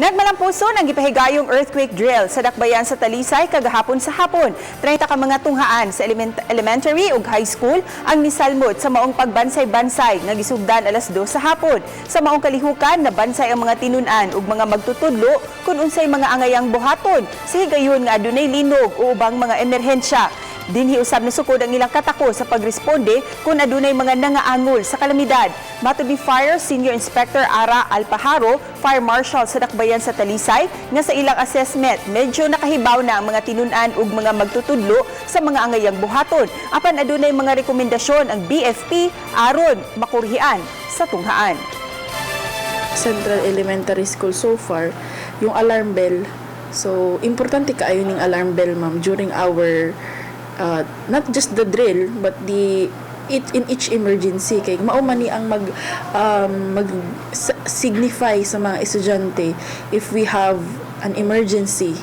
Nagmalampuson ang gipahigayong earthquake drill sa dakbayan sa Talisay kagahapon sa hapon. 30 ka mga tunghaan sa elementary ug high school ang nisalmot sa maong pagbansay-bansay nga gisugdan alas 2 sa hapon. Sa maong kalihukan nabansay ang mga tinun-an ug mga magtutudlo kung unsay mga angayang buhaton sa higayon nga adunay linog o ubang mga emerhensya. Dinhi usab nasukod ang ilang katako sa pagresponde kung adunay mga nangaangol sa kalamidad. Matod ni Fire Senior Inspector Ara Alpajaro, Fire Marshal sa dakbayan sa Talisay, nga sa ilang assessment medyo nakahibaw na ang mga tinun-an ug mga magtutudlo sa mga angayang buhaton. Apan adunay mga rekomendasyon ang BFP aron makurhian sa tunghaan. Central Elementary School so far, yung alarm bell. So, importante kaayo ning alarm bell, ma'am, during our not just the drill but in each emergency kay mao man ni ang mag signify sa mga estudyante if we have an emergency.